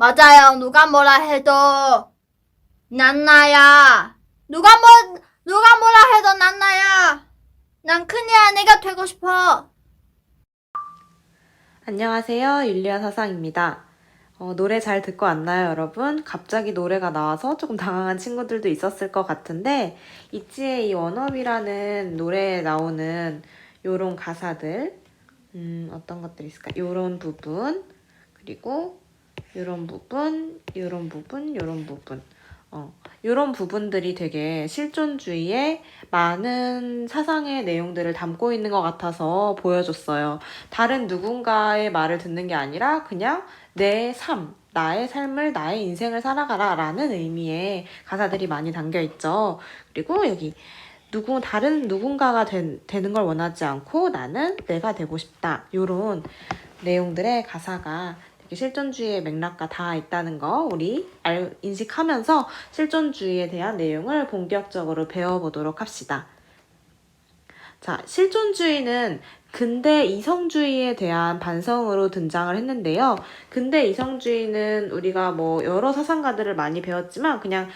맞아요. 누가 뭐라 해도 난 나야. 누가 뭐라 해도 난 나야. 난 큰이 아내가 되고 싶어. 안녕하세요. 율리아 사상입니다. 노래 잘 듣고 왔나요, 여러분? 갑자기 노래가 나와서 조금 당황한 친구들도 있었을 것 같은데, 있지의 이 원업이라는 노래에 나오는 요런 가사들, 어떤 것들이 있을까? 요런 부분, 그리고 요런 부분, 요런 부분, 요런 부분. 요런 부분들이 되게 실존주의의 많은 사상의 내용들을 담고 있는 것 같아서 보여줬어요. 다른 누군가의 말을 듣는 게 아니라 그냥 내 삶, 나의 삶을, 나의 인생을 살아가라 라는 의미의 가사들이 많이 담겨 있죠. 그리고 여기 다른 누군가가 되는 걸 원하지 않고 나는 내가 되고 싶다. 요런 내용들의 가사가 되게 실존주의의 맥락과 다 있다는 거 우리 인식하면서 실존주의에 대한 내용을 본격적으로 배워보도록 합시다. 자, 실존주의는 근대 이성주의에 대한 반성으로 등장을 했는데요. 근대 이성주의는 우리가 뭐 여러 사상가들을 많이 배웠지만 그냥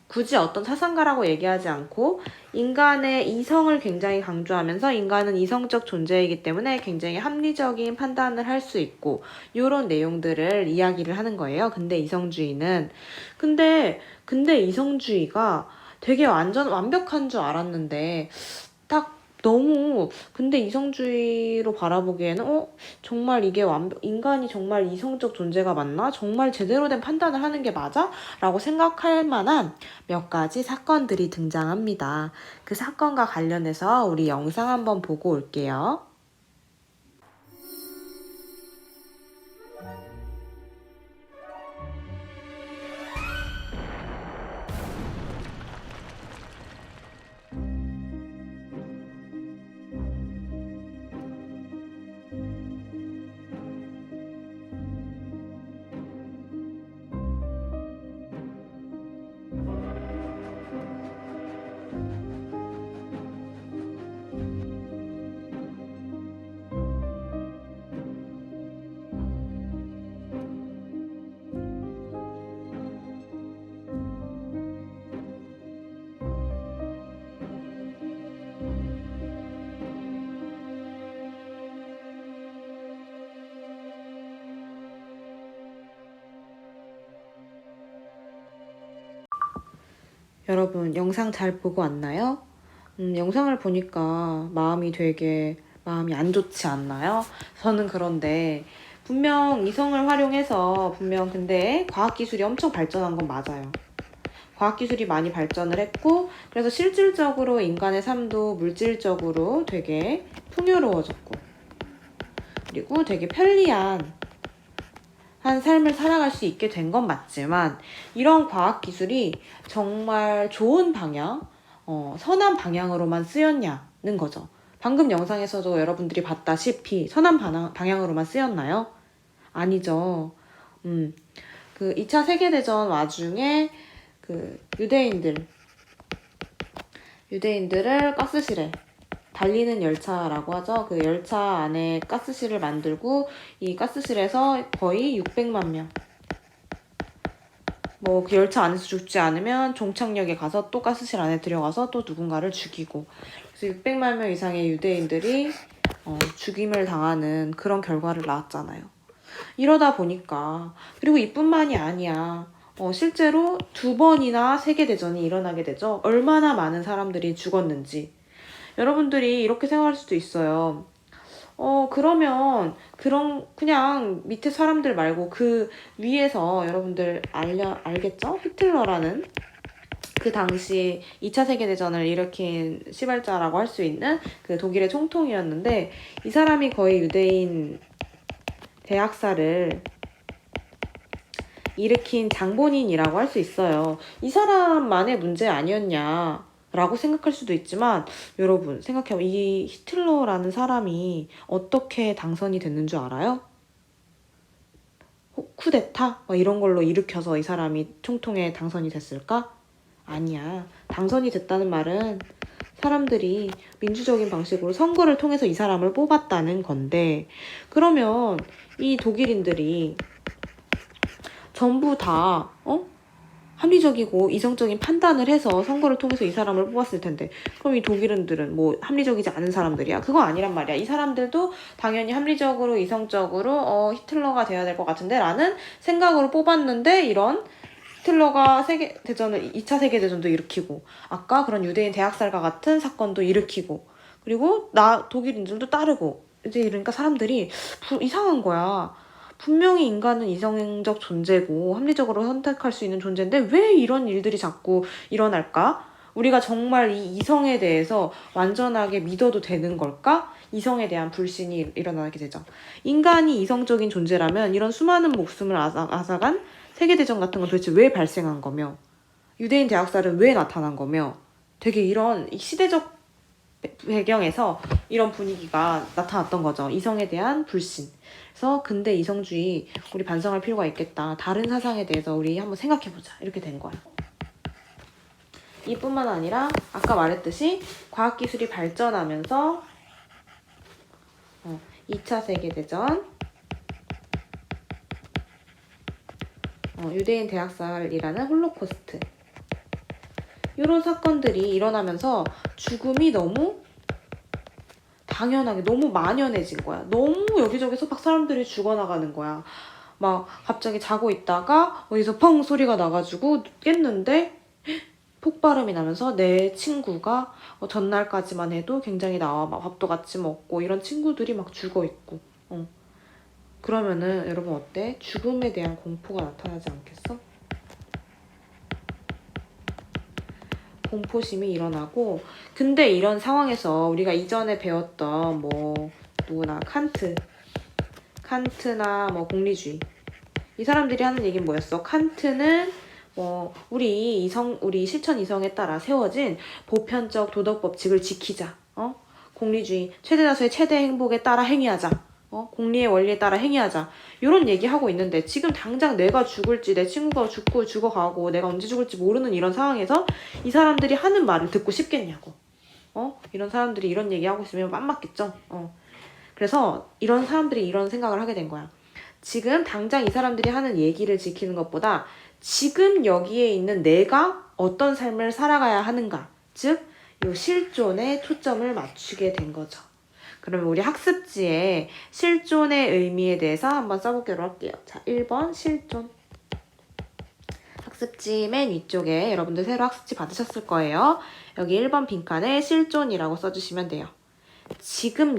굳이 어떤 사상가라고 얘기하지 않고 인간의 이성을 굉장히 강조하면서 인간은 이성적 존재이기 때문에 굉장히 합리적인 판단을 할 수 있고 이런 내용들을 이야기를 하는 거예요. 근대 이성주의는. 근데 이성주의가 되게 완벽한 줄 알았는데 딱 너무 근데 이성주의로 바라보기에는 정말 이게 인간이 정말 이성적 존재가 맞나? 정말 제대로 된 판단을 하는 게 맞아? 라고 생각할 만한 몇 가지 사건들이 등장합니다. 그 사건과 관련해서 우리 영상 한번 보고 올게요. 여러분, 영상 잘 보고 왔나요? 영상을 보니까 마음이 안 좋지 않나요? 저는 그런데 분명 이성을 활용해서 근데 과학기술이 엄청 발전한 건 맞아요. 과학기술이 많이 발전을 했고 그래서 실질적으로 인간의 삶도 물질적으로 되게 풍요로워졌고 그리고 되게 편리한 한 삶을 살아갈 수 있게 된 건 맞지만 이런 과학기술이 정말 좋은 방향, 선한 방향으로만 쓰였냐는 거죠. 방금 영상에서도 여러분들이 봤다시피 선한 방향으로만 쓰였나요? 아니죠. 그 2차 세계대전 와중에 그 유대인들을 가스실에 달리는 열차라고 하죠. 그 열차 안에 가스실을 만들고 이 가스실에서 거의 600만 명. 뭐 그 열차 안에서 죽지 않으면 종착역에 가서 또 가스실 안에 들어가서 또 누군가를 죽이고. 그래서 600만 명 이상의 유대인들이 죽임을 당하는 그런 결과를 낳았잖아요. 이러다 보니까 그리고 이뿐만이 아니야. 실제로 2번이나 세계대전이 일어나게 되죠. 얼마나 많은 사람들이 죽었는지. 여러분들이 이렇게 생각할 수도 있어요. 그러면 그냥 밑에 사람들 말고 그 위에서 여러분들 알겠죠? 히틀러라는 그 당시 2차 세계대전을 일으킨 시발자라고 할 수 있는 그 독일의 총통이었는데 이 사람이 거의 유대인 대학살을 일으킨 장본인이라고 할 수 있어요. 이 사람만의 문제 아니었냐 라고 생각할 수도 있지만 여러분 생각해보면 이 히틀러라는 사람이 어떻게 당선이 됐는 줄 알아요? 쿠데타? 이런 걸로 일으켜서 이 사람이 총통에 당선이 됐을까? 아니야. 당선이 됐다는 말은 사람들이 민주적인 방식으로 선거를 통해서 이 사람을 뽑았다는 건데 그러면 이 독일인들이 전부 다 합리적이고 이성적인 판단을 해서 선거를 통해서 이 사람을 뽑았을 텐데 그럼 이 독일인들은 뭐 합리적이지 않은 사람들이야? 그거 아니란 말이야. 이 사람들도 당연히 합리적으로 이성적으로 히틀러가 돼야 될 것 같은데 라는 생각으로 뽑았는데 이런 히틀러가 2차 세계대전도 일으키고 아까 그런 유대인 대학살과 같은 사건도 일으키고 그리고 독일인들도 따르고 이제 이러니까 사람들이 이상한 거야. 분명히 인간은 이성적 존재고 합리적으로 선택할 수 있는 존재인데 왜 이런 일들이 자꾸 일어날까? 우리가 정말 이 이성에 대해서 완전하게 믿어도 되는 걸까? 이성에 대한 불신이 일어나게 되죠. 인간이 이성적인 존재라면 이런 수많은 목숨을 앗아간 세계대전 같은 건 도대체 왜 발생한 거며 유대인 대학살은 왜 나타난 거며 되게 이런 시대적 배경에서 이런 분위기가 나타났던 거죠. 이성에 대한 불신. 그래서 근대 이성주의 우리 반성할 필요가 있겠다. 다른 사상에 대해서 우리 한번 생각해보자. 이렇게 된 거예요. 이뿐만 아니라 아까 말했듯이 과학기술이 발전하면서 2차 세계대전 유대인 대학살이라는 홀로코스트 이런 사건들이 일어나면서 죽음이 너무 당연하게 너무 만연해진 거야. 너무 여기저기서 막 사람들이 죽어나가는 거야. 막 갑자기 자고 있다가 어디서 펑 소리가 나가지고 깼는데 폭발음이 나면서 내 친구가 전날까지만 해도 굉장히 나와 막 밥도 같이 먹고 이런 친구들이 막 죽어 있고 그러면은 여러분 어때? 죽음에 대한 공포가 나타나지 않겠어? 공포심이 일어나고 근데 이런 상황에서 우리가 이전에 배웠던 뭐 누구나 칸트나 뭐 공리주의 이 사람들이 하는 얘기는 뭐였어? 칸트는 우리 실천 이성에 따라 세워진 보편적 도덕 법칙을 지키자. 공리주의 최대다수의 최대 행복에 따라 행위하자. 공리의 원리에 따라 행위하자. 이런 얘기하고 있는데 지금 당장 내가 죽을지 내 친구가 죽어가고 내가 언제 죽을지 모르는 이런 상황에서 이 사람들이 하는 말을 듣고 싶겠냐고. 이런 사람들이 이런 얘기하고 있으면 안 맞겠죠. 그래서 이런 사람들이 이런 생각을 하게 된 거야. 지금 당장 이 사람들이 하는 얘기를 지키는 것보다 지금 여기에 있는 내가 어떤 삶을 살아가야 하는가. 즉, 이 실존에 초점을 맞추게 된 거죠. 그러면 우리 학습지에 실존의 의미에 대해서 한번 써보기로 할게요. 자, 1번 실존. 학습지 맨 위쪽에 여러분들 새로 학습지 받으셨을 거예요. 여기 1번 빈칸에 실존이라고 써주시면 돼요. 지금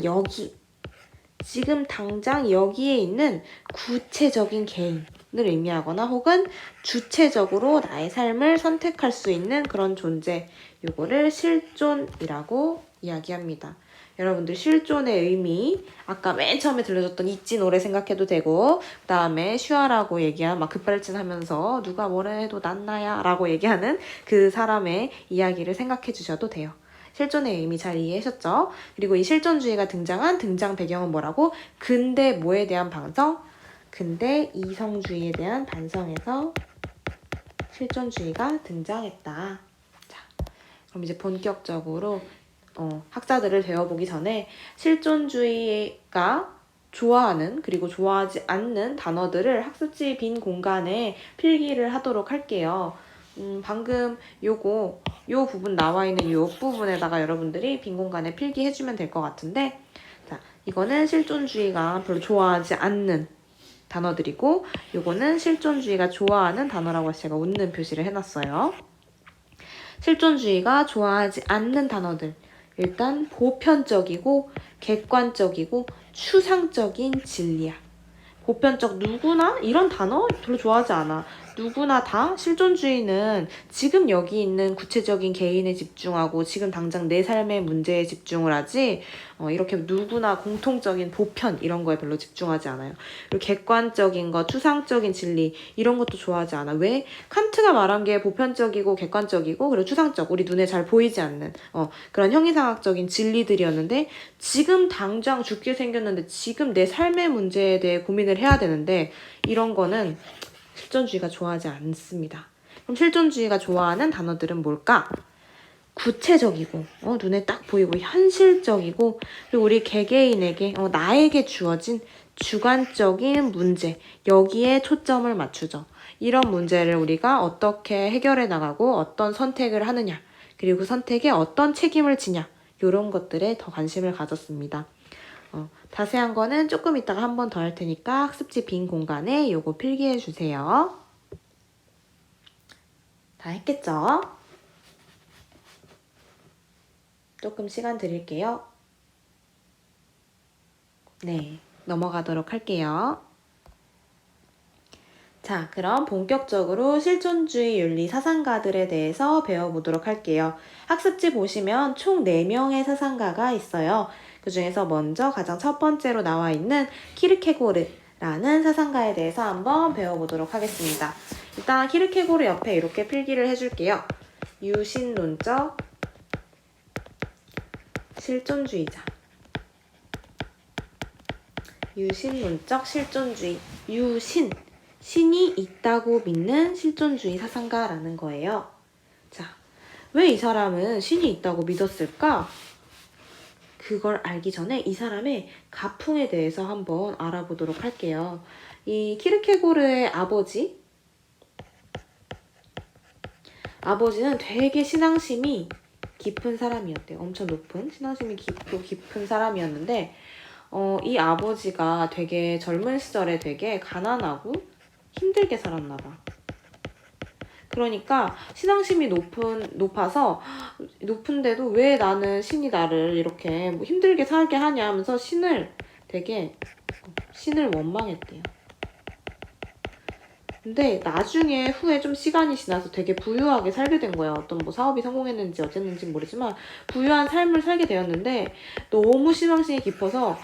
당장 여기에 있는 구체적인 개인을 의미하거나 혹은 주체적으로 나의 삶을 선택할 수 있는 그런 존재, 요거를 실존이라고 이야기합니다. 여러분들 실존의 의미 아까 맨 처음에 들려줬던 있지 노래 생각해도 되고 그 다음에 슈아라고 얘기한 막 급발진하면서 누가 뭐라 해도 낫나야 라고 얘기하는 그 사람의 이야기를 생각해 주셔도 돼요. 실존의 의미 잘 이해하셨죠? 그리고 이 실존주의가 등장한 등장 배경은 뭐라고? 근대 뭐에 대한 반성? 근대 이성주의에 대한 반성에서 실존주의가 등장했다. 자, 그럼 이제 본격적으로 학자들을 배워보기 전에 실존주의가 좋아하는 그리고 좋아하지 않는 단어들을 학습지 빈 공간에 필기를 하도록 할게요. 방금 요 부분 나와 있는 요 부분에다가 여러분들이 빈 공간에 필기해주면 될 것 같은데 자, 이거는 실존주의가 별로 좋아하지 않는 단어들이고 요거는 실존주의가 좋아하는 단어라고 제가 웃는 표시를 해놨어요. 실존주의가 좋아하지 않는 단어들 일단 보편적이고 객관적이고 추상적인 진리야. 보편적 누구나 이런 단어 별로 좋아하지 않아. 누구나 다 실존주의는 지금 여기 있는 구체적인 개인에 집중하고 지금 당장 내 삶의 문제에 집중을 하지 이렇게 누구나 공통적인 보편 이런 거에 별로 집중하지 않아요. 그리고 객관적인 거, 추상적인 진리 이런 것도 좋아하지 않아. 왜? 칸트가 말한 게 보편적이고 객관적이고 그리고 추상적 우리 눈에 잘 보이지 않는 그런 형이상학적인 진리들이었는데 지금 당장 죽게 생겼는데 지금 내 삶의 문제에 대해 고민을 해야 되는데 이런 거는 실존주의가 좋아하지 않습니다. 그럼 실존주의가 좋아하는 단어들은 뭘까? 구체적이고 눈에 딱 보이고 현실적이고 그리고 우리 개개인에게 나에게 주어진 주관적인 문제 여기에 초점을 맞추죠. 이런 문제를 우리가 어떻게 해결해 나가고 어떤 선택을 하느냐, 그리고 그 선택에 어떤 책임을 지냐, 이런 것들에 더 관심을 가졌습니다. 자세한 거는 조금 이따가 한 번 더 할 테니까 학습지 빈 공간에 요거 필기해 주세요. 다 했겠죠? 조금 시간 드릴게요. 네, 넘어가도록 할게요. 자, 그럼 본격적으로 실존주의 윤리 사상가들에 대해서 배워보도록 할게요. 학습지 보시면 총 4명의 사상가가 있어요. 그 중에서 먼저 가장 첫 번째로 나와 있는 키르케고르라는 사상가에 대해서 한번 배워보도록 하겠습니다. 일단 키르케고르 옆에 이렇게 필기를 해줄게요. 유신론적 실존주의자. 유신론적 실존주의. 신이 있다고 믿는 실존주의 사상가라는 거예요. 자, 왜 이 사람은 신이 있다고 믿었을까? 그걸 알기 전에 이 사람의 가풍에 대해서 한번 알아보도록 할게요. 이 키르케고르의 아버지는 되게 신앙심이 깊은 사람이었대요. 엄청 높은 신앙심이 깊은 사람이었는데 이 아버지가 되게 젊은 시절에 되게 가난하고 힘들게 살았나 봐. 그러니까 신앙심이 높아서 높은데도 왜 나는 신이 나를 이렇게 뭐 힘들게 살게 하냐 하면서 신을 원망했대요. 근데 나중에 후에 좀 시간이 지나서 되게 부유하게 살게 된 거야. 어떤 뭐 사업이 성공했는지 어쨌는지 모르지만 부유한 삶을 살게 되었는데 너무 신앙심이 깊어서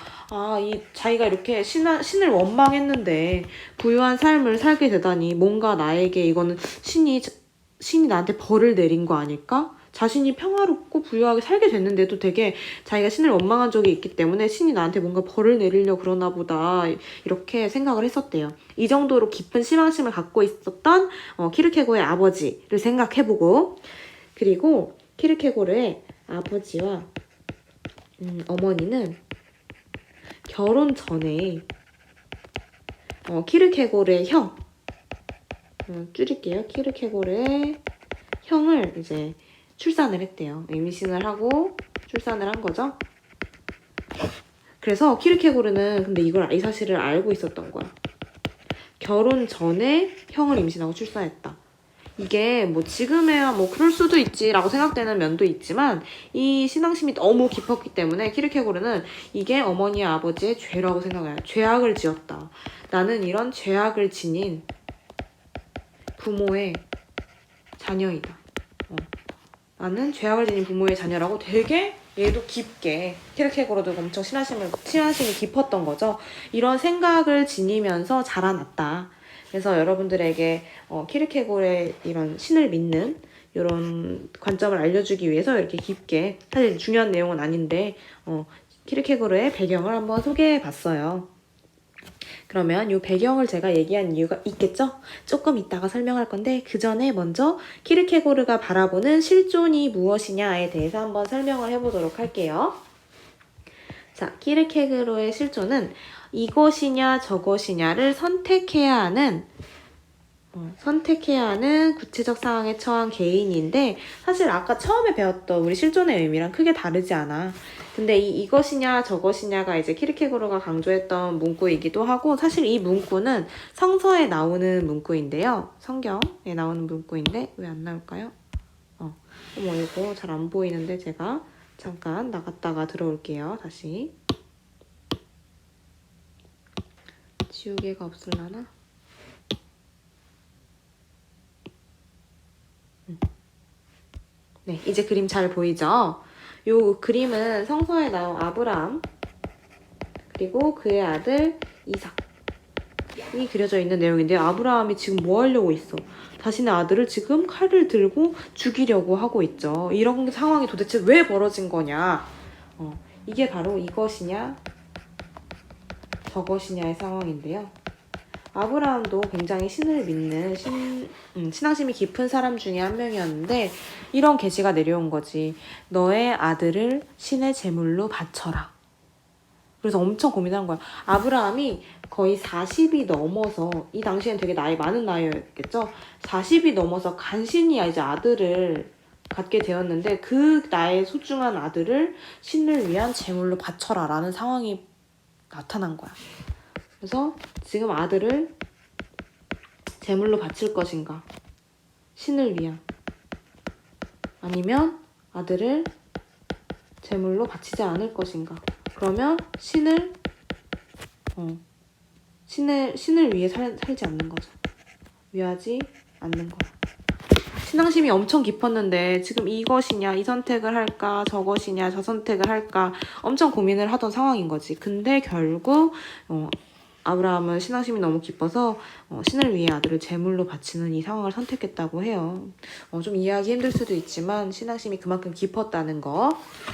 자기가 이렇게 신을 원망했는데 부유한 삶을 살게 되다니 뭔가 나에게 이거는 신이 나한테 벌을 내린 거 아닐까? 자신이 평화롭고 부유하게 살게 됐는데도 되게 자기가 신을 원망한 적이 있기 때문에 신이 나한테 뭔가 벌을 내리려고 그러나 보다 이렇게 생각을 했었대요. 이 정도로 깊은 신앙심을 갖고 있었던 키르케고르의 아버지를 생각해보고, 그리고 키르케고르의 아버지와 어머니는 결혼 전에 키르케고르의 형, 줄일게요. 키르케고르의 형을 이제 출산을 했대요. 임신을 하고 출산을 한 거죠. 그래서 키르케고르는 근데 이 사실을 알고 있었던 거야. 결혼 전에 형을 임신하고 출산했다. 이게 뭐 지금에야 뭐 그럴 수도 있지라고 생각되는 면도 있지만 이 신앙심이 너무 깊었기 때문에 키르케고르는 이게 어머니와 아버지의 죄라고 생각해요. 죄악을 지었다. 나는 이런 죄악을 지닌 부모의 자녀이다. 나는 죄악을 지닌 부모의 자녀라고 되게 얘도 깊게, 키르케고르도 엄청 신앙심이 깊었던 거죠. 이런 생각을 지니면서 자라났다. 그래서 여러분들에게 키르케고르의 이런 신을 믿는 이런 관점을 알려주기 위해서 이렇게 깊게, 사실 중요한 내용은 아닌데 키르케고르의 배경을 한번 소개해 봤어요. 그러면 이 배경을 제가 얘기한 이유가 있겠죠? 조금 이따가 설명할 건데 그 전에 먼저 키르케고르가 바라보는 실존이 무엇이냐에 대해서 한번 설명을 해보도록 할게요. 자, 키르케고르의 실존은 이것이냐 저것이냐를 선택해야 하는 구체적 상황에 처한 개인인데, 사실 아까 처음에 배웠던 우리 실존의 의미랑 크게 다르지 않아. 근데 이것이냐 저것이냐가 이제 키르케고르가 강조했던 문구이기도 하고, 사실 이 문구는 성서에 나오는 문구인데요. 성경에 나오는 문구인데 왜 안 나올까요? 어머, 이거 잘 안 보이는데 제가 잠깐 나갔다가 들어올게요. 다시. 지우개가 없을라나? 네, 이제 그림 잘 보이죠? 요 그림은 성서에 나온 아브라함 그리고 그의 아들 이삭이 그려져 있는 내용인데요. 아브라함이 지금 뭐 하려고 있어? 자신의 아들을 지금 칼을 들고 죽이려고 하고 있죠. 이런 상황이 도대체 왜 벌어진 거냐? 이게 바로 이것이냐 저것이냐의 상황인데요. 아브라함도 굉장히 신을 믿는 신앙심이 깊은 사람 중에 한 명이었는데 이런 계시가 내려온 거지. 너의 아들을 신의 제물로 바쳐라. 그래서 엄청 고민한 거야. 아브라함이 거의 40이 넘어서, 이 당시엔 되게 나이 많은 나이였겠죠? 40이 넘어서 간신히 이제 아들을 갖게 되었는데, 그 나의 소중한 아들을 신을 위한 제물로 바쳐라 라는 상황이 나타난 거야. 그래서 지금 아들을 제물로 바칠 것인가? 신을 위한. 아니면 아들을 제물로 바치지 않을 것인가? 그러면 신을 위해 살지 않는 거죠. 위하지 않는 거야. 신앙심이 엄청 깊었는데 지금 이것이냐, 이 선택을 할까, 저것이냐, 저 선택을 할까 엄청 고민을 하던 상황인 거지. 근데 결국 아브라함은 신앙심이 너무 깊어서 신을 위해 아들을 제물로 바치는 이 상황을 선택했다고 해요. 좀 이해하기 힘들 수도 있지만 신앙심이 그만큼 깊었다는 거.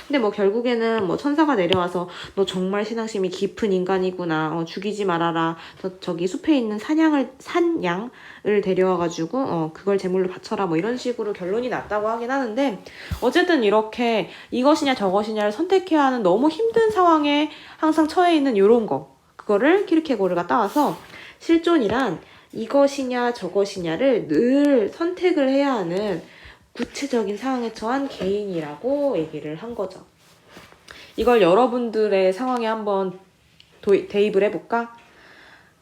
근데 뭐 결국에는 뭐 천사가 내려와서 너 정말 신앙심이 깊은 인간이구나. 죽이지 말아라. 저기 숲에 있는 산양을 데려와가지고 그걸 제물로 바쳐라. 뭐 이런 식으로 결론이 났다고 하긴 하는데, 어쨌든 이렇게 이것이냐 저것이냐를 선택해야 하는 너무 힘든 상황에 항상 처해 있는 이런 거. 그거를 키르케고르가 따와서 실존이란 이것이냐 저것이냐를 늘 선택을 해야 하는 구체적인 상황에 처한 개인이라고 얘기를 한 거죠. 이걸 여러분들의 상황에 한번 대입을 해볼까?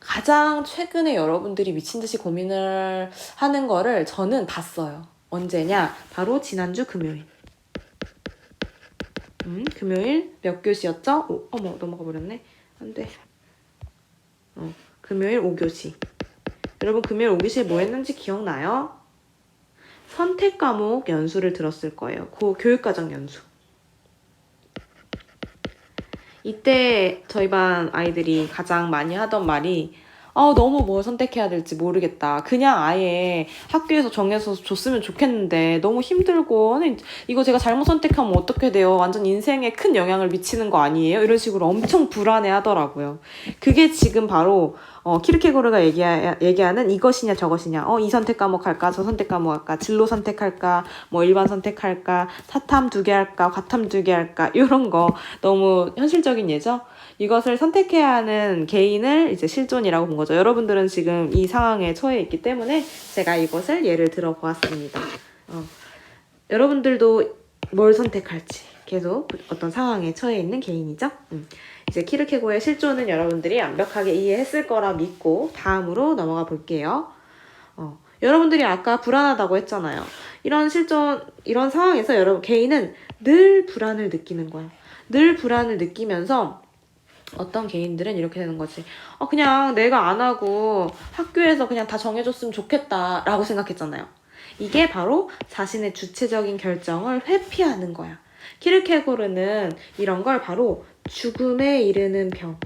가장 최근에 여러분들이 미친 듯이 고민을 하는 거를 저는 봤어요. 언제냐? 바로 지난주 금요일. 금요일 몇 교시였죠? 어머, 넘어가 버렸네. 안 돼. 금요일 5교시. 여러분 금요일 5교시에 뭐 했는지 기억나요? 선택 과목 연수를 들었을 거예요. 교육과정 연수. 이때 저희 반 아이들이 가장 많이 하던 말이 너무 뭘 선택해야 될지 모르겠다. 그냥 아예 학교에서 정해서 줬으면 좋겠는데 너무 힘들고, 아니, 이거 제가 잘못 선택하면 어떻게 돼요? 완전 인생에 큰 영향을 미치는 거 아니에요? 이런 식으로 엄청 불안해 하더라고요. 그게 지금 바로 키르케고르가 얘기하는 이것이냐 저것이냐, 이 선택 과목 할까, 저 선택 과목 할까, 진로 선택할까, 뭐 일반 선택할까, 사탐 2개 할까, 과탐 2개 할까, 이런 거 너무 현실적인 예죠? 이것을 선택해야 하는 개인을 이제 실존이라고 본 거죠. 여러분들은 지금 이 상황에 처해 있기 때문에 제가 이것을 예를 들어 보았습니다. 여러분들도 뭘 선택할지 계속 어떤 상황에 처해 있는 개인이죠. 이제 키르케고의 실존은 여러분들이 완벽하게 이해했을 거라 믿고 다음으로 넘어가 볼게요. 여러분들이 아까 불안하다고 했잖아요. 이런 상황에서 개인은 늘 불안을 느끼는 거예요. 늘 불안을 느끼면서 어떤 개인들은 이렇게 되는 거지. 그냥 내가 안 하고 학교에서 그냥 다 정해줬으면 좋겠다라고 생각했잖아요. 이게 바로 자신의 주체적인 결정을 회피하는 거야. 키르케고르는 이런 걸 바로 죽음에 이르는 병,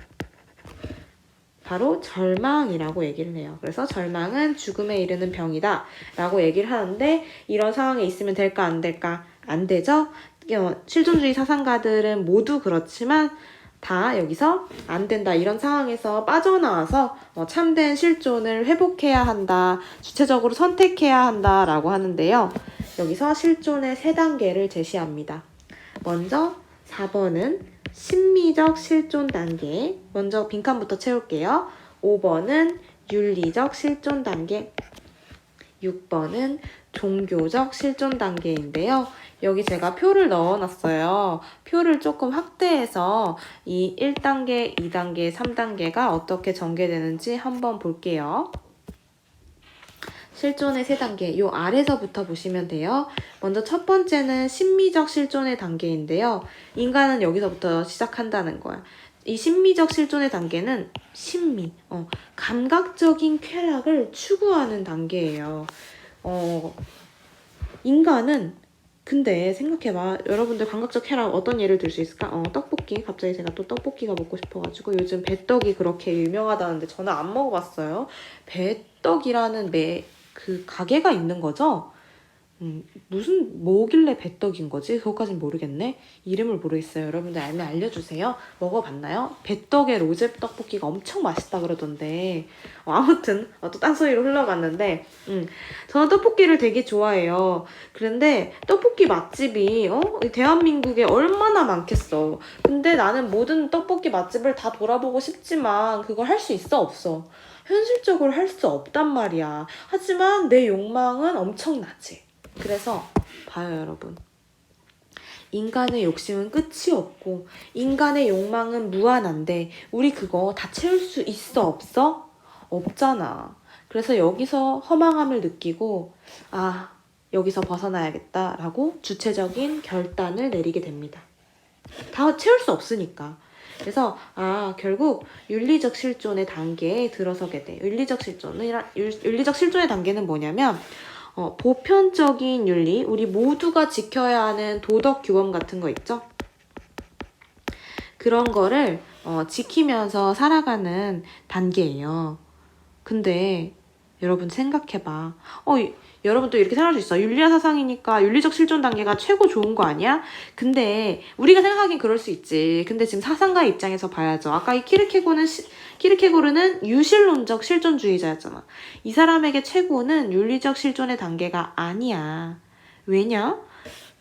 바로 절망이라고 얘기를 해요. 그래서 절망은 죽음에 이르는 병이다 라고 얘기를 하는데, 이런 상황에 있으면 될까 안 될까? 안 되죠? 실존주의 사상가들은 모두 그렇지만 다 여기서 안 된다, 이런 상황에서 빠져나와서 참된 실존을 회복해야 한다, 주체적으로 선택해야 한다 라고 하는데요. 여기서 실존의 3단계를 제시합니다. 먼저 4번은 심미적 실존 단계. 먼저 빈칸부터 채울게요. 5번은 윤리적 실존 단계. 6번은 종교적 실존 단계인데요. 여기 제가 표를 넣어놨어요. 표를 조금 확대해서 이 1단계, 2단계, 3단계가 어떻게 전개되는지 한번 볼게요. 실존의 3단계, 요 아래서부터 보시면 돼요. 먼저 첫 번째는 심미적 실존의 단계인데요. 인간은 여기서부터 시작한다는 거야. 이 심미적 실존의 단계는 심미, 감각적인 쾌락을 추구하는 단계예요. 인간은 근데 생각해봐. 여러분들 감각적 쾌락 어떤 예를 들 수 있을까? 떡볶이. 갑자기 제가 또 떡볶이가 먹고 싶어가지고, 요즘 배떡이 그렇게 유명하다는데 저는 안 먹어봤어요. 배떡이라는 그 가게가 있는 거죠? 무슨 뭐길래 배떡인 거지? 그것까진 모르겠네. 이름을 모르겠어요. 여러분들 알면 알려주세요. 먹어봤나요? 배떡에 로제 떡볶이가 엄청 맛있다 그러던데 아무튼 또 딴소리로 흘러갔는데 저는 떡볶이를 되게 좋아해요. 그런데 떡볶이 맛집이 이 대한민국에 얼마나 많겠어. 근데 나는 모든 떡볶이 맛집을 다 돌아보고 싶지만 그걸 할 수 있어 없어? 현실적으로 할 수 없단 말이야. 하지만 내 욕망은 엄청나지. 그래서 봐요 여러분. 인간의 욕심은 끝이 없고 인간의 욕망은 무한한데 우리 그거 다 채울 수 있어 없어? 없잖아. 그래서 여기서 허망함을 느끼고 여기서 벗어나야겠다라고 주체적인 결단을 내리게 됩니다. 다 채울 수 없으니까. 그래서 결국 윤리적 실존의 단계에 들어서게 돼. 윤리적 실존의 단계는 뭐냐면 보편적인 윤리, 우리 모두가 지켜야 하는 도덕 규범 같은 거 있죠? 그런 거를 지키면서 살아가는 단계예요. 근데 여러분 생각해봐. 여러분 또 이렇게 생각할 수 있어. 윤리화 사상이니까 윤리적 실존 단계가 최고 좋은 거 아니야? 근데 우리가 생각하긴 그럴 수 있지. 근데 지금 사상가의 입장에서 봐야죠. 아까 이 키르케고르는 유실론적 실존주의자였잖아. 이 사람에게 최고는 윤리적 실존의 단계가 아니야. 왜냐?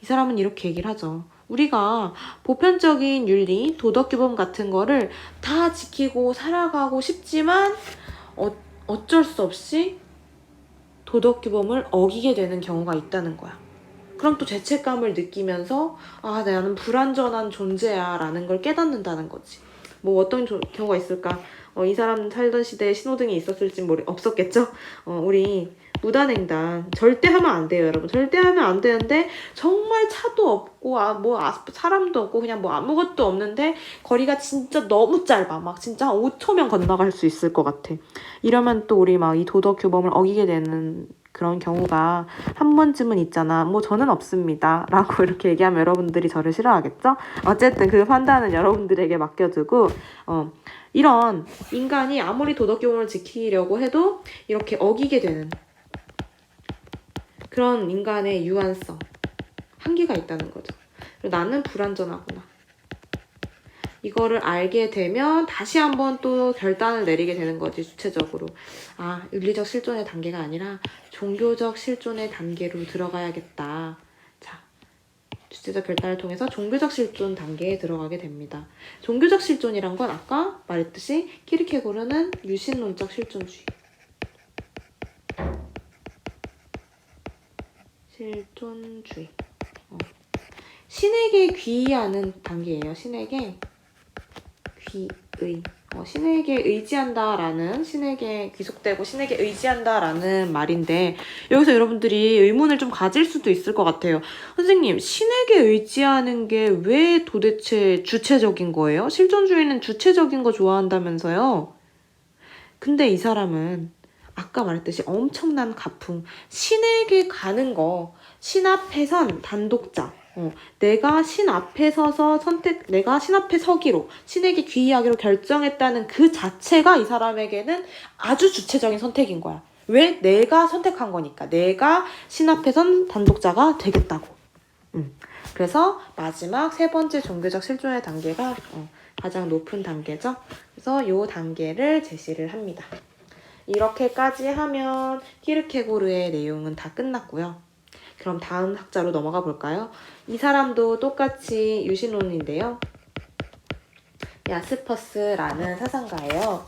이 사람은 이렇게 얘기를 하죠. 우리가 보편적인 윤리, 도덕규범 같은 거를 다 지키고 살아가고 싶지만 어쩔 수 없이 도덕규범을 어기게 되는 경우가 있다는 거야. 그럼 또 죄책감을 느끼면서 나는 불완전한 존재야 라는 걸 깨닫는다는 거지. 뭐 어떤 경우가 있을까? 이 사람 살던 시대에 신호등이 있었을지 없었겠죠? 우리 무단횡단 절대 하면 안 돼요 여러분. 절대 하면 안 되는데 정말 차도 없고 사람도 없고 그냥 아무것도 없는데 거리가 진짜 너무 짧아. 막 진짜 한 5초면 건너갈 수 있을 것 같아. 이러면 또 우리 이 도덕 규범을 어기게 되는 그런 경우가 한 번쯤은 있잖아. 저는 없습니다 라고 이렇게 얘기하면 여러분들이 저를 싫어하겠죠? 어쨌든 그 판단은 여러분들에게 맡겨두고 이런 인간이 아무리 도덕 규범을 지키려고 해도 이렇게 어기게 되는 그런 인간의 유한성, 한계가 있다는 거죠. 그리고 나는 불완전하구나. 이거를 알게 되면 다시 한번 또 결단을 내리게 되는 거지, 주체적으로. 윤리적 실존의 단계가 아니라 종교적 실존의 단계로 들어가야겠다. 자, 주체적 결단을 통해서 종교적 실존 단계에 들어가게 됩니다. 종교적 실존이란 건 아까 말했듯이 키르케고르는 유신론적 실존주의. 실존주의. 신에게 귀의하는 단계예요. 신에게 귀의. 신에게 의지한다라는, 신에게 귀속되고 신에게 의지한다라는 말인데 여기서 여러분들이 의문을 좀 가질 수도 있을 것 같아요. 선생님, 신에게 의지하는 게 왜 도대체 주체적인 거예요? 실존주의는 주체적인 거 좋아한다면서요? 근데 이 사람은 아까 말했듯이 엄청난 가풍, 신에게 가는 거, 신 앞에선 단독자, 내가 신 앞에 서서 내가 신 앞에 서기로, 신에게 귀의하기로 결정했다는 그 자체가 이 사람에게는 아주 주체적인 선택인 거야. 왜? 내가 선택한 거니까. 내가 신 앞에 선 단독자가 되겠다고. 그래서 마지막 세 번째 종교적 실존의 단계가 가장 높은 단계죠. 그래서 이 단계를 제시를 합니다. 이렇게까지 하면 키르케고르의 내용은 다 끝났고요. 그럼 다음 학자로 넘어가 볼까요? 이 사람도 똑같이 유신론인데요. 야스퍼스라는 사상가예요.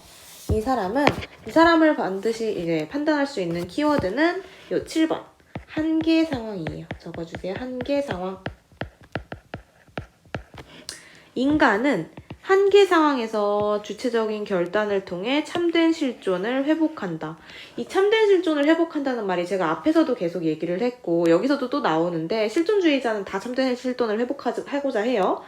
이 사람을 반드시 이제 판단할 수 있는 키워드는 요 7번 한계 상황이에요. 적어주세요. 한계 상황. 인간은 한계 상황에서 주체적인 결단을 통해 참된 실존을 회복한다. 이 참된 실존을 회복한다는 말이 제가 앞에서도 계속 얘기를 했고 여기서도 또 나오는데 실존주의자는 다 참된 실존을 회복하고자 해요.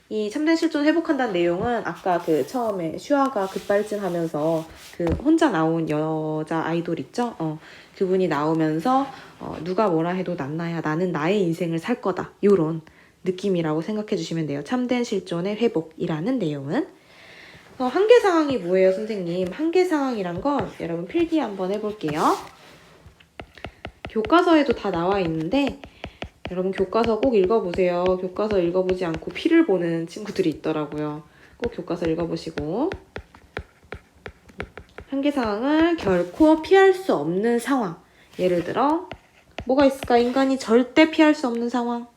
이 참된 실존을 회복한다는 내용은 아까 그 처음에 슈아가 급발진하면서 그 혼자 나온 여자 아이돌 있죠? 그분이 나오면서 누가 뭐라 해도 난나야. 나는 나의 인생을 살 거다. 요런 느낌이라고 생각해 주시면 돼요. 참된 실존의 회복이라는 내용은. 한계 상황이 뭐예요, 선생님? 한계 상황이란 건 여러분 필기 한번 해볼게요. 교과서에도 다 나와 있는데 여러분 교과서 꼭 읽어보세요. 교과서 읽어보지 않고 피를 보는 친구들이 있더라고요. 꼭 교과서 읽어보시고 한계 상황을 결코 피할 수 없는 상황. 예를 들어 뭐가 있을까? 인간이 절대 피할 수 없는 상황.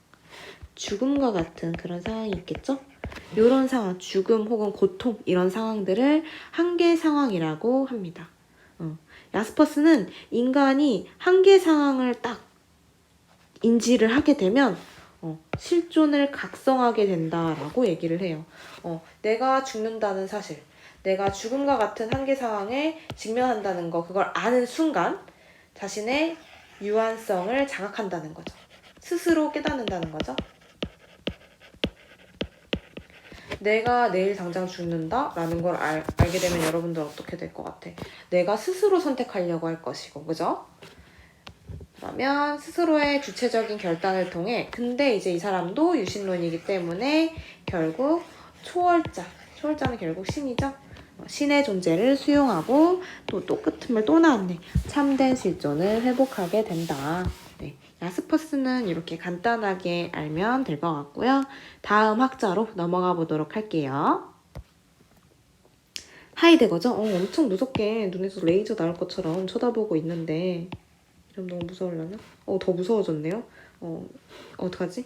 죽음과 같은 그런 상황이 있겠죠? 이런 상황, 죽음 혹은 고통 이런 상황들을 한계 상황이라고 합니다. 야스퍼스는 인간이 한계 상황을 딱 인지를 하게 되면 실존을 각성하게 된다라고 얘기를 해요. 내가 죽는다는 사실, 내가 죽음과 같은 한계 상황에 직면한다는 거, 그걸 아는 순간 자신의 유한성을 자각한다는 거죠. 스스로 깨닫는다는 거죠. 내가 내일 당장 죽는다라는 걸 알게 되면 여러분들 어떻게 될 것 같아? 내가 스스로 선택하려고 할 것이고, 그죠? 그러면 스스로의 주체적인 결단을 통해, 근데 이제 이 사람도 유신론이기 때문에 결국 초월자는 결국 신이죠. 신의 존재를 수용하고 또 끝음을 또 나왔네. 참된 실존을 회복하게 된다. 네, 야스퍼스는 이렇게 간단하게 알면 될 것 같고요. 다음 학자로 넘어가 보도록 할게요. 하이데거죠? 엄청 무섭게 눈에서 레이저 나올 것처럼 쳐다보고 있는데 이러면 너무 무서우려나? 더 무서워졌네요. 어떡하지?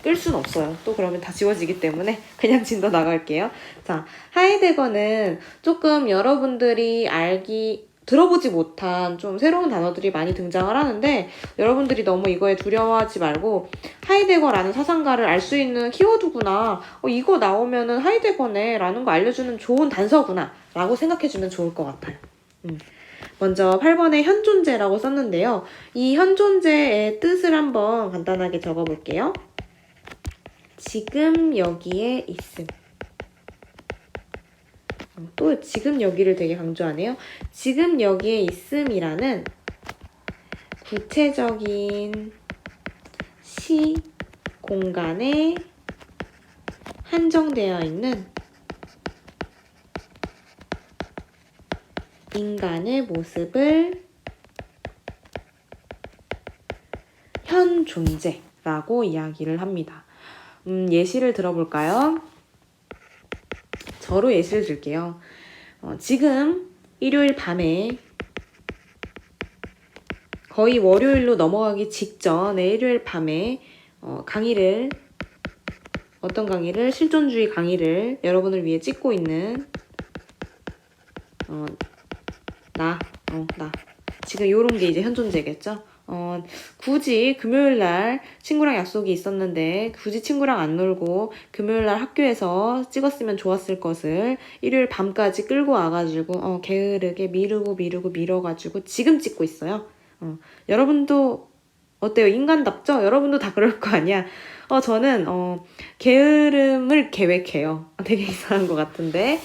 끌 수는 없어요. 또 그러면 다 지워지기 때문에 그냥 진도 나갈게요. 자, 하이데거는 조금 여러분들이 들어보지 못한 좀 새로운 단어들이 많이 등장을 하는데 여러분들이 너무 이거에 두려워하지 말고 하이데거라는 사상가를 알 수 있는 키워드구나. 이거 나오면은 하이데거네 라는 거 알려주는 좋은 단서구나 라고 생각해주면 좋을 것 같아요. 먼저 8번에 현존재라고 썼는데요. 이 현존재의 뜻을 한번 간단하게 적어볼게요. 지금 여기에 있음. 또 지금 여기를 되게 강조하네요. 지금 여기에 있음이라는 구체적인 시 공간에 한정되어 있는 인간의 모습을 현 존재라고 이야기를 합니다. 예시를 들어볼까요? 저로 예시를 들게요. 지금 일요일 밤에 거의 월요일로 넘어가기 직전에 일요일 밤에 어떤 강의를 실존주의 강의를 여러분을 위해 찍고 있는 나 지금 요런 게 이제 현존재겠죠. 굳이 금요일날 친구랑 약속이 있었는데 굳이 친구랑 안 놀고 금요일날 학교에서 찍었으면 좋았을 것을 일요일 밤까지 끌고 와가지고 게으르게 밀어가지고 지금 찍고 있어요. 여러분도 어때요? 인간답죠? 여러분도 다 그럴 거 아니야. 저는 게으름을 계획해요. 되게 이상한 것 같은데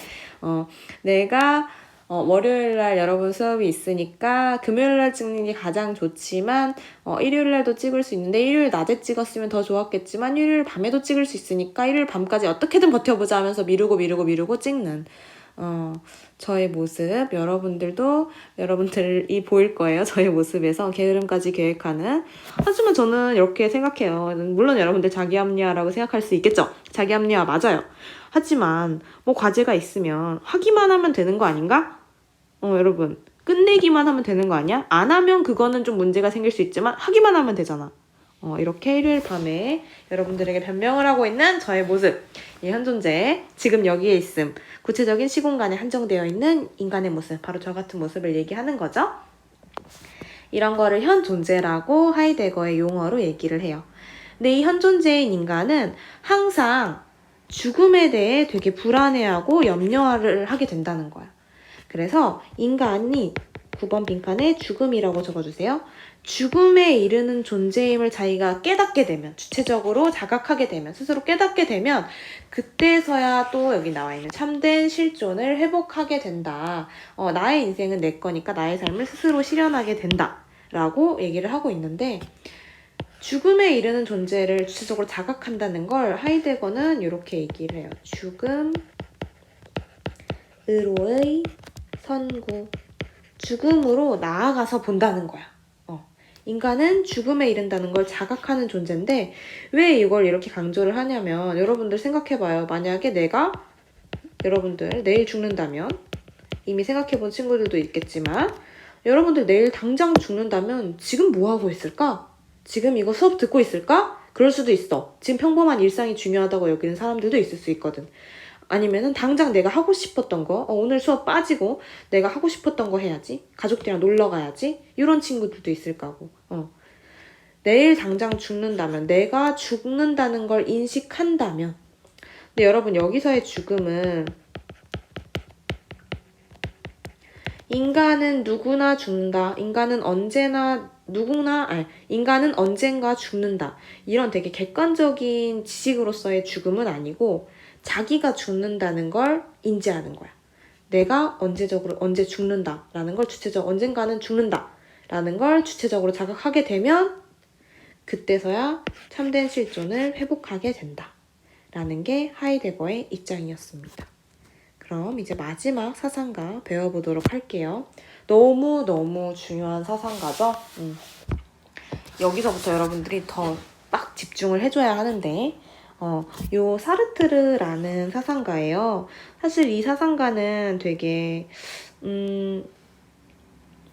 내가 월요일날 여러분 수업이 있으니까 금요일날 찍는 게 가장 좋지만 일요일날도 찍을 수 있는데 일요일 낮에 찍었으면 더 좋았겠지만 일요일 밤에도 찍을 수 있으니까 일요일 밤까지 어떻게든 버텨보자 하면서 미루고 찍는 저의 모습. 여러분들이 보일 거예요. 저의 모습에서 게으름까지 계획하는. 하지만 저는 이렇게 생각해요. 물론 여러분들 자기합리화라고 생각할 수 있겠죠. 자기합리화 맞아요. 하지만 뭐 과제가 있으면 하기만 하면 되는 거 아닌가? 여러분 끝내기만 하면 되는 거 아니야? 안 하면 그거는 좀 문제가 생길 수 있지만 하기만 하면 되잖아. 이렇게 일요일 밤에 여러분들에게 변명을 하고 있는 저의 모습. 이 현존재, 지금 여기에 있음. 구체적인 시공간에 한정되어 있는 인간의 모습. 바로 저 같은 모습을 얘기하는 거죠. 이런 거를 현존재라고 하이데거의 용어로 얘기를 해요. 근데 이 현존재인 인간은 항상 죽음에 대해 되게 불안해하고 염려를 하게 된다는 거야. 그래서 인간이 9번 빈칸에 죽음이라고 적어주세요. 죽음에 이르는 존재임을 자기가 깨닫게 되면, 주체적으로 자각하게 되면, 스스로 깨닫게 되면 그때서야 또 여기 나와 있는 참된 실존을 회복하게 된다. 나의 인생은 내 거니까 나의 삶을 스스로 실현하게 된다 라고 얘기를 하고 있는데, 죽음에 이르는 존재를 주체적으로 자각한다는 걸 하이데거는 이렇게 얘기를 해요. 죽음으로의 선구. 죽음으로 나아가서 본다는 거야. 인간은 죽음에 이른다는 걸 자각하는 존재인데 왜 이걸 이렇게 강조를 하냐면 여러분들 생각해봐요. 만약에 내가 여러분들 내일 죽는다면 이미 생각해본 친구들도 있겠지만 여러분들 내일 당장 죽는다면 지금 뭐하고 있을까? 지금 이거 수업 듣고 있을까? 그럴 수도 있어. 지금 평범한 일상이 중요하다고 여기는 사람들도 있을 수 있거든. 아니면은 당장 내가 하고 싶었던 거, 오늘 수업 빠지고 내가 하고 싶었던 거 해야지. 가족들이랑 놀러 가야지. 이런 친구들도 있을 거고. 내일 당장 죽는다면, 내가 죽는다는 걸 인식한다면. 근데 여러분 여기서의 죽음은 인간은 누구나 죽는다. 인간은 언젠가 죽는다. 이런 되게 객관적인 지식으로서의 죽음은 아니고 자기가 죽는다는 걸 인지하는 거야. 내가 언제 죽는다라는 걸 언젠가는 죽는다라는 걸 주체적으로 자각하게 되면 그때서야 참된 실존을 회복하게 된다라는 게 하이데거의 입장이었습니다. 그럼 이제 마지막 사상가 배워보도록 할게요. 너무너무 중요한 사상가죠? 여기서부터 여러분들이 더 딱 집중을 해줘야 하는데 요 사르트르라는 사상가예요. 사실 이 사상가는 되게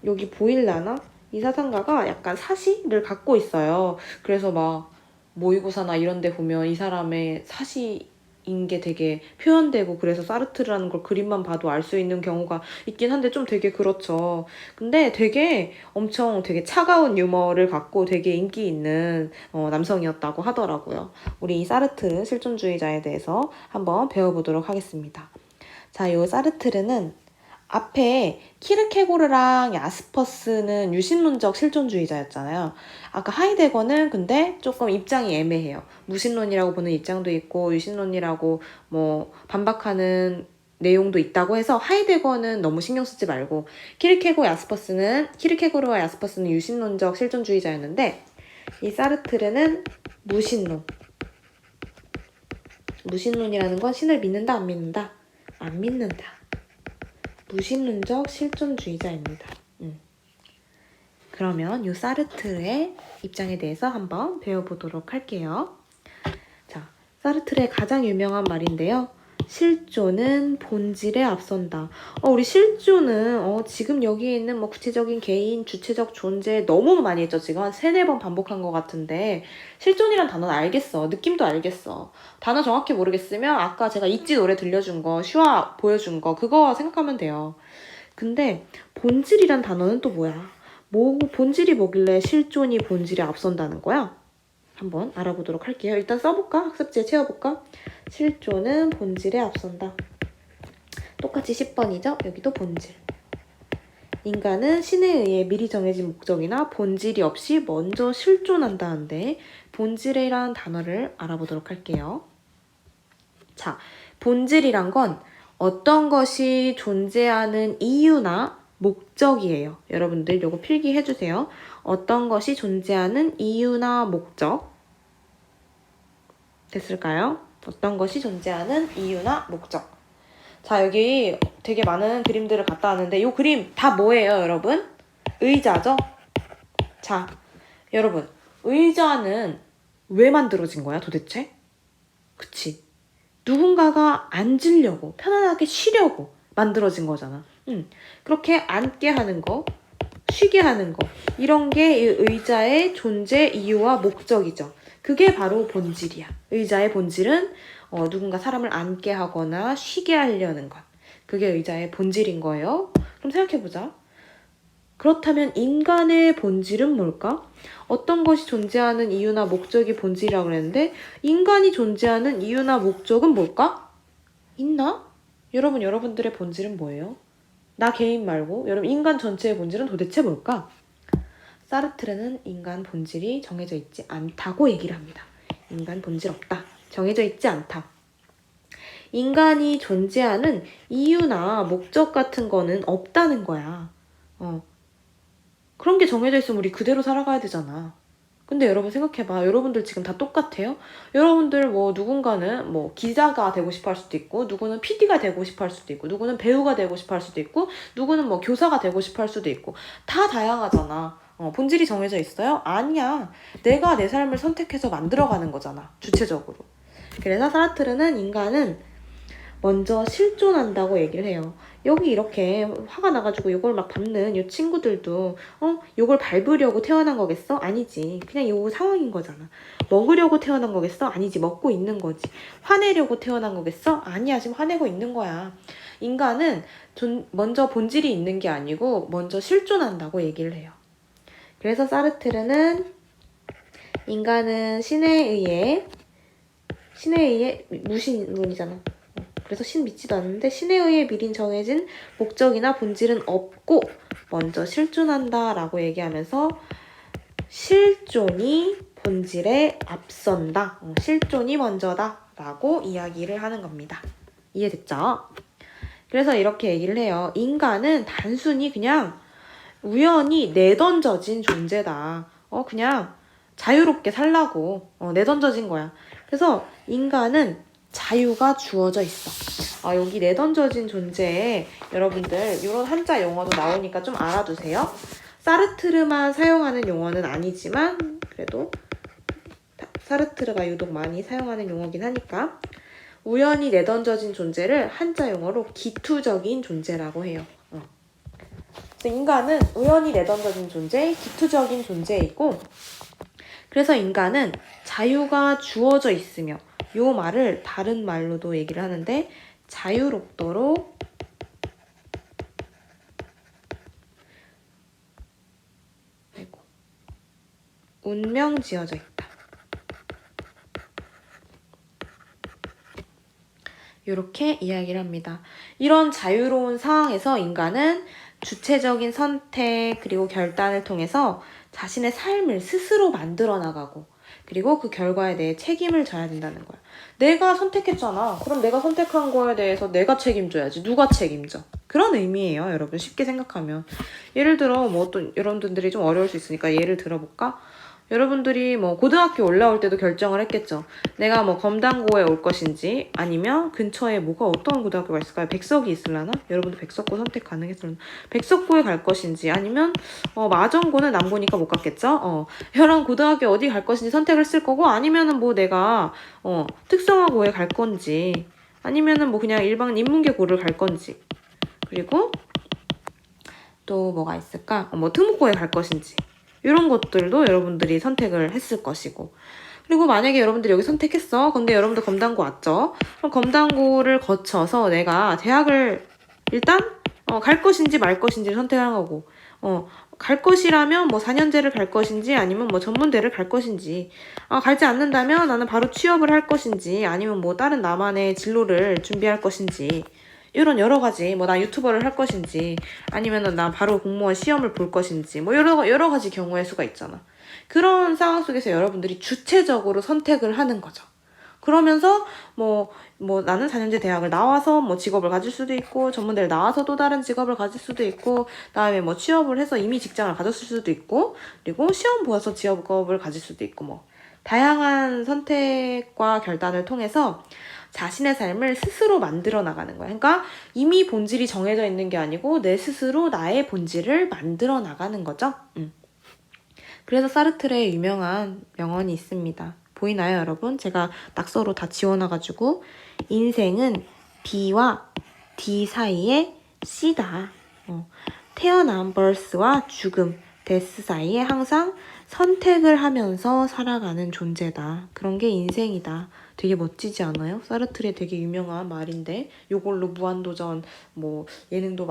여기 보일라나? 이 사상가가 약간 사시를 갖고 있어요. 그래서 막 모의고사나 이런 데 보면 이 사람의 사시인 게 되게 표현되고 그래서 사르트르라는 걸 그림만 봐도 알 수 있는 경우가 있긴 한데 좀 되게 그렇죠. 근데 되게 엄청 되게 차가운 유머를 갖고 되게 인기 있는 남성이었다고 하더라고요. 우리 이 사르트르 실존주의자에 대해서 한번 배워보도록 하겠습니다. 자, 요 사르트르는 앞에 키르케고르랑 야스퍼스는 유신론적 실존주의자였잖아요. 아까 하이데거는 근데 조금 입장이 애매해요. 무신론이라고 보는 입장도 있고 유신론이라고 뭐 반박하는 내용도 있다고 해서 하이데거는 너무 신경 쓰지 말고 키르케고르와 야스퍼스는 유신론적 실존주의자였는데 이 사르트르는 무신론이라는 건 신을 믿는다 안 믿는다? 안 믿는다. 무신론적 실존주의자입니다. 그러면 이 사르트르의 입장에 대해서 한번 배워보도록 할게요. 자, 사르트르의 가장 유명한 말인데요. 실존은 본질에 앞선다. 우리 실존은 지금 여기에 있는 뭐 구체적인 개인, 주체적 존재 너무 많이 했죠. 지금 한 3-4번 반복한 것 같은데 실존이란 단어는 알겠어. 느낌도 알겠어. 단어 정확히 모르겠으면 아까 제가 있지 노래 들려준 거, 슈아 보여준 거 그거 생각하면 돼요. 근데 본질이란 단어는 또 뭐야? 본질이 뭐길래 실존이 본질에 앞선다는 거야? 한번 알아보도록 할게요. 일단 써볼까? 학습지에 채워볼까? 실존은 본질에 앞선다. 똑같이 10번이죠? 여기도 본질. 인간은 신에 의해 미리 정해진 목적이나 본질이 없이 먼저 실존한다는데 본질이라는 단어를 알아보도록 할게요. 자, 본질이란 건 어떤 것이 존재하는 이유나 목적이에요. 여러분들 요거 필기해주세요. 어떤 것이 존재하는 이유나 목적. 됐을까요? 어떤 것이 존재하는 이유나 목적. 자, 여기 되게 많은 그림들을 갖다 왔는데 이 그림 다 뭐예요, 여러분? 의자죠? 자, 여러분, 의자는 왜 만들어진 거야, 도대체? 그치? 누군가가 앉으려고, 편안하게 쉬려고 만들어진 거잖아. 그렇게 앉게 하는 거, 쉬게 하는 거, 이런 게 이 의자의 존재 이유와 목적이죠. 그게 바로 본질이야. 의자의 본질은 누군가 사람을 앉게 하거나 쉬게 하려는 것. 그게 의자의 본질인 거예요. 그럼 생각해보자. 그렇다면 인간의 본질은 뭘까? 어떤 것이 존재하는 이유나 목적이 본질이라고 그랬는데 인간이 존재하는 이유나 목적은 뭘까? 있나? 여러분들의 본질은 뭐예요? 나 개인 말고 여러분 인간 전체의 본질은 도대체 뭘까? 사르트르는 인간 본질이 정해져 있지 않다고 얘기를 합니다. 인간 본질 없다. 정해져 있지 않다. 인간이 존재하는 이유나 목적 같은 거는 없다는 거야. 그런 게 정해져 있으면 우리 그대로 살아가야 되잖아. 근데 여러분 생각해봐. 여러분들 지금 다 똑같아요? 여러분들 뭐 누군가는 뭐 기자가 되고 싶어 할 수도 있고 누구는 PD가 되고 싶어 할 수도 있고 누구는 배우가 되고 싶어 할 수도 있고 누구는 뭐 교사가 되고 싶어 할 수도 있고 다 다양하잖아. 본질이 정해져 있어요? 아니야. 내가 내 삶을 선택해서 만들어가는 거잖아. 주체적으로. 그래서 사르트르는 인간은 먼저 실존한다고 얘기를 해요. 여기 이렇게 화가 나가지고 이걸 막 밟는 이 친구들도 이걸 밟으려고 태어난 거겠어? 아니지. 그냥 이 상황인 거잖아. 먹으려고 태어난 거겠어? 아니지. 먹고 있는 거지. 화내려고 태어난 거겠어? 아니야. 지금 화내고 있는 거야. 인간은 먼저 본질이 있는 게 아니고 먼저 실존한다고 얘기를 해요. 그래서 사르트르는 인간은 신에 의해 무신론이잖아. 그래서 신 믿지도 않는데 신에 의해 미리 정해진 목적이나 본질은 없고 먼저 실존한다 라고 얘기하면서 실존이 본질에 앞선다. 실존이 먼저다 라고 이야기를 하는 겁니다. 이해됐죠? 그래서 이렇게 얘기를 해요. 인간은 단순히 그냥 우연히 내던져진 존재다. 그냥 자유롭게 살라고 내던져진 거야. 그래서 인간은 자유가 주어져 있어. 여기 내던져진 존재에 여러분들 이런 한자 용어도 나오니까 좀 알아두세요. 사르트르만 사용하는 용어는 아니지만 그래도 사르트르가 유독 많이 사용하는 용어긴 하니까 우연히 내던져진 존재를 한자 용어로 기투적인 존재라고 해요. 그래서 인간은 우연히 내던져진 존재, 기투적인 존재이고 그래서 인간은 자유가 주어져 있으며 요 말을 다른 말로도 얘기를 하는데 자유롭도록 운명 지어져 있다. 이렇게 이야기를 합니다. 이런 자유로운 상황에서 인간은 주체적인 선택 그리고 결단을 통해서 자신의 삶을 스스로 만들어 나가고 그리고 그 결과에 대해 책임을 져야 된다는 거야. 내가 선택했잖아. 그럼 내가 선택한 거에 대해서 내가 책임져야지. 누가 책임져? 그런 의미예요, 여러분. 쉽게 생각하면. 예를 들어 뭐 어떤 여러분들이 좀 어려울 수 있으니까 예를 들어볼까? 여러분들이 뭐 고등학교 올라올 때도 결정을 했겠죠. 내가 뭐 검단고에 올 것인지 아니면 근처에 뭐가 어떤 고등학교가 있을까요? 백석이 있으려나? 여러분도 백석고 선택 가능했으려나? 백석고에 갈 것인지 아니면 마정고는 남고니까 못 갔겠죠? 이런 고등학교 어디 갈 것인지 선택을 쓸 거고 아니면은 뭐 내가 특성화고에 갈 건지 아니면은 뭐 그냥 일반 인문계고를 갈 건지 그리고 또 뭐가 있을까? 뭐 특목고에 갈 것인지 이런 것들도 여러분들이 선택을 했을 것이고 그리고 만약에 여러분들이 여기 선택했어. 근데 여러분들 검단고 왔죠. 그럼 검단고를 거쳐서 내가 대학을 일단 갈 것인지 말 것인지를 선택하는 거고 갈 것이라면 뭐 4년제를 갈 것인지 아니면 뭐 전문대를 갈 것인지 갈지 않는다면 나는 바로 취업을 할 것인지 아니면 뭐 다른 나만의 진로를 준비할 것인지 이런 여러 가지 뭐 나 유튜버를 할 것인지 아니면은 나 바로 공무원 시험을 볼 것인지 뭐 여러 가지 경우의 수가 있잖아. 그런 상황 속에서 여러분들이 주체적으로 선택을 하는 거죠. 그러면서 뭐 나는 4년제 대학을 나와서 뭐 직업을 가질 수도 있고 전문대를 나와서 또 다른 직업을 가질 수도 있고 그다음에 뭐 취업을 해서 이미 직장을 가졌을 수도 있고 그리고 시험 보아서 직업을 가질 수도 있고 뭐 다양한 선택과 결단을 통해서 자신의 삶을 스스로 만들어 나가는 거야. 그러니까 이미 본질이 정해져 있는 게 아니고 내 스스로 나의 본질을 만들어 나가는 거죠. 그래서 사르트르의 유명한 명언이 있습니다. 보이나요, 여러분? 제가 낙서로 다 지워놔가지고 인생은 B와 D 사이에 C다. 태어남, birth와 죽음, death 사이에 항상 선택을 하면서 살아가는 존재다. 그런 게 인생이다. 되게 멋지지 않아요? 사르트르의 되게 유명한 말인데 요걸로 무한도전 뭐 예능도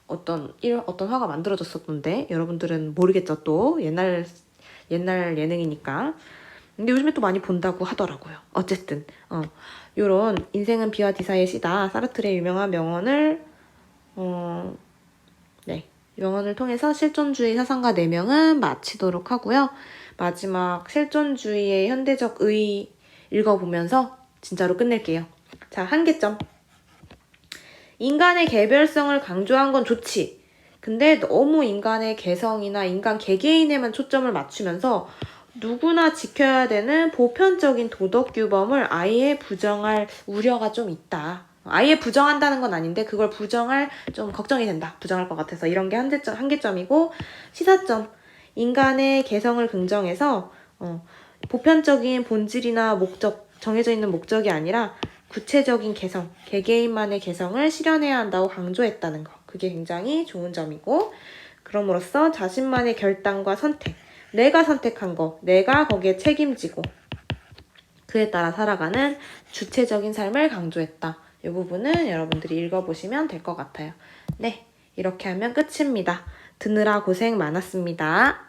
어떤 화가 만들어졌었던데 여러분들은 모르겠죠. 또 옛날 예능이니까. 근데 요즘에 또 많이 본다고 하더라고요. 어쨌든 요런 인생은 B와 D 사이의 C다. 사르트르의 유명한 명언을 명언을 통해서 실존주의 사상가 4명은 마치도록 하고요. 마지막 실존주의의 현대적 의 읽어보면서 진짜로 끝낼게요. 자, 한계점. 인간의 개별성을 강조한 건 좋지. 근데 너무 인간의 개성이나 인간 개개인에만 초점을 맞추면서 누구나 지켜야 되는 보편적인 도덕 규범을 아예 부정할 우려가 좀 있다. 아예 부정한다는 건 아닌데 그걸 부정할 좀 걱정이 된다. 부정할 것 같아서 이런 게 한계점이고 시사점. 인간의 개성을 긍정해서 보편적인 본질이나 목적, 정해져 있는 목적이 아니라 구체적인 개성, 개개인만의 개성을 실현해야 한다고 강조했다는 거. 그게 굉장히 좋은 점이고, 그럼으로써 자신만의 결단과 선택, 내가 선택한 거, 내가 거기에 책임지고 그에 따라 살아가는 주체적인 삶을 강조했다. 이 부분은 여러분들이 읽어보시면 될 것 같아요. 네, 이렇게 하면 끝입니다. 듣느라 고생 많았습니다.